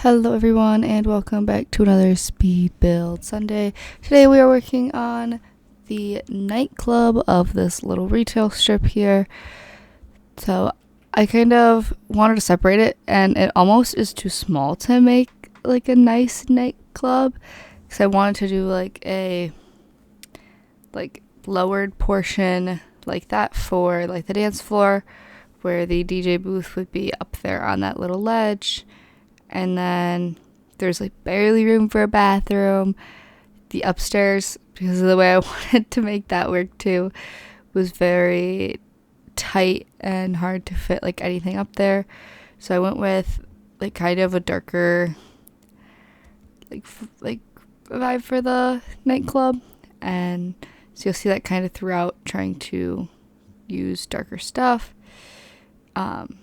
Hello everyone and welcome back to another Speed Build Sunday. Today we are working on the nightclub of this little retail strip here. So I kind of wanted to separate it, and it almost is too small to make like a nice nightclub, because I wanted to do like a lowered portion like that for like the dance floor, where the DJ booth would be up there on that little ledge. And then there's like barely room for a bathroom. The upstairs, because of the way I wanted to make that work too, was very tight and hard to fit like anything up there. So I went with like kind of a darker like vibe for the nightclub. And so you'll see that kind of throughout, trying to use darker stuff. And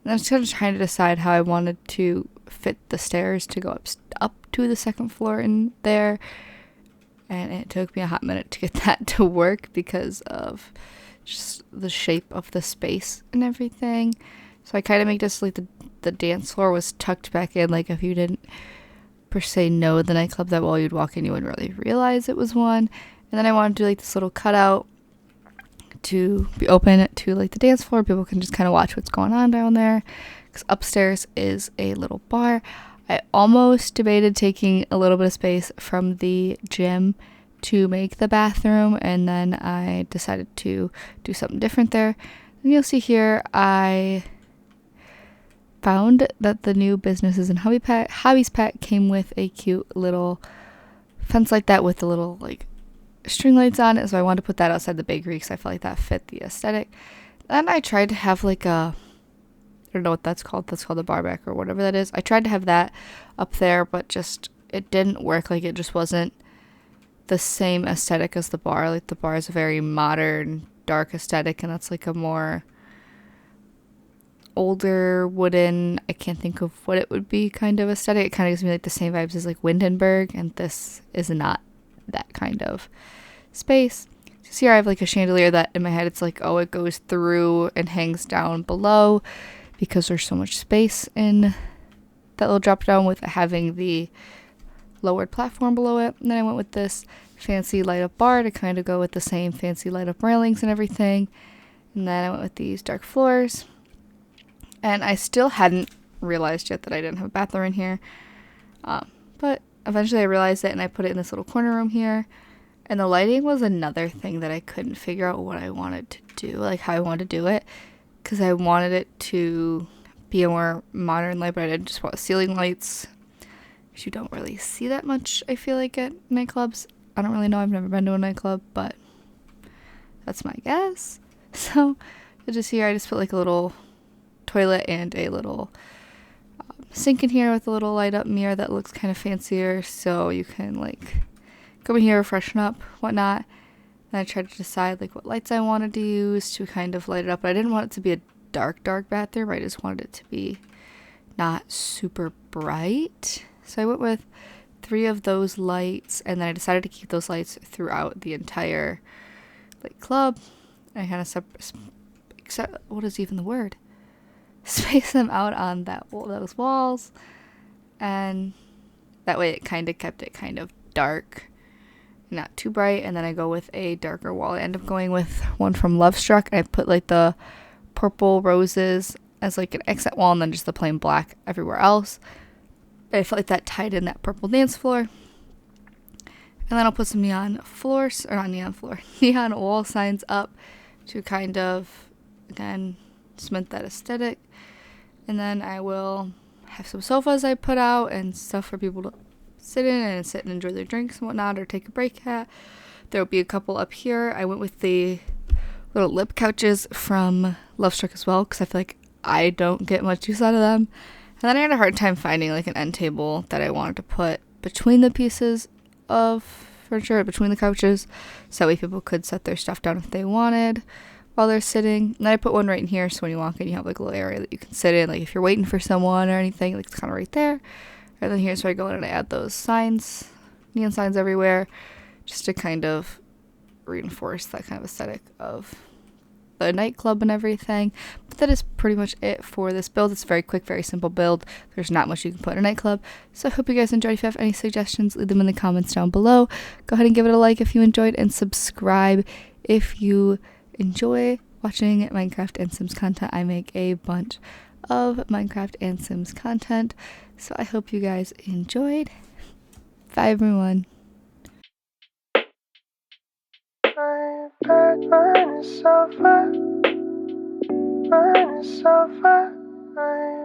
I was kind of trying to decide how I wanted to fit the stairs to go up to the second floor in there, and it took me a hot minute to get that to work because of just the shape of the space and everything. So I kind of make this like the dance floor was tucked back in, like if you didn't per se know the nightclub that well, you'd walk in, you wouldn't really realize it was one. And then I wanted to do like this little cutout to be open to like the dance floor. People can just kind of watch what's going on down there, because upstairs is a little bar. I almost debated taking a little bit of space from the gym to make the bathroom, and then I decided to do something different there. And you'll see here I found that the new businesses and hobbies pack came with a cute little fence like that with the little like string lights on it, so I wanted to put that outside the bakery because I felt like that fit the aesthetic. Then I tried to have like I don't know what that's called a bar back or whatever that is. I tried to have that up there, but just it didn't work. Like it just wasn't the same aesthetic as the bar. Like the bar is a very modern, dark aesthetic, and that's like a more older wooden, I can't think of what it would be, kind of aesthetic. It kind of gives me like the same vibes as like Windenburg, and this is not that kind of space. So here I have like a chandelier that in my head it's like, oh, it goes through and hangs down below, because there's so much space in that little drop down with having the lowered platform below it. And then I went with this fancy light up bar to kind of go with the same fancy light up railings and everything. And then I went with these dark floors, and I still hadn't realized yet that I didn't have a bathroom in here, but eventually I realized it, and I put it in this little corner room here. And the lighting was another thing that I couldn't figure out what I wanted to do, like how I wanted to do it, because I wanted it to be a more modern light, but I didn't just want ceiling lights, because you don't really see that much, I feel like, at nightclubs. I don't really know, I've never been to a nightclub, but that's my guess. So just here I just put like a little toilet and a little sink in here with a little light up mirror that looks kind of fancier, so you can like go in here, freshen up, whatnot. And I tried to decide like what lights I wanted to use to kind of light it up, but I didn't want it to be a dark bathroom. I just wanted it to be not super bright. So I went with 3 of those lights, and then I decided to keep those lights throughout the entire like club. I kind of what is even the word? Space them out on those walls, and that way it kind of kept it kind of dark, not too bright. And then I go with a darker wall. I end up going with one from Love Struck, and I put like the purple roses as like an accent wall, and then just the plain black everywhere else. I felt like that tied in that purple dance floor. And then I'll put some neon wall signs up to kind of, again, cement that aesthetic. And then I will have some sofas I put out and stuff for people to sit and enjoy their drinks and whatnot, or take a break at. There will be a couple up here. I went with the little lip couches from Love Struck as well, because I feel like I don't get much use out of them. And then I had a hard time finding like an end table that I wanted to put between the pieces of furniture, between the couches, so that way people could set their stuff down if they wanted while they're sitting. And then I put one right in here, so when you walk in, you have like a little area that you can sit in, like if you're waiting for someone or anything, like it's kind of right there. And then here's where I go in and I add those signs, neon signs everywhere, just to kind of reinforce that kind of aesthetic of the Nightclub and everything. But that is pretty much it for this build. It's a very quick, very simple build. There's not much you can put in a Nightclub. So I hope you guys enjoyed. If you have any suggestions, leave them in the comments down below. Go ahead and give it a like if you enjoyed, and subscribe if you enjoy watching Minecraft and Sims content. I make a bunch of Minecraft and Sims content. So I hope you guys enjoyed. Bye everyone. Mine is so far, mine is so far.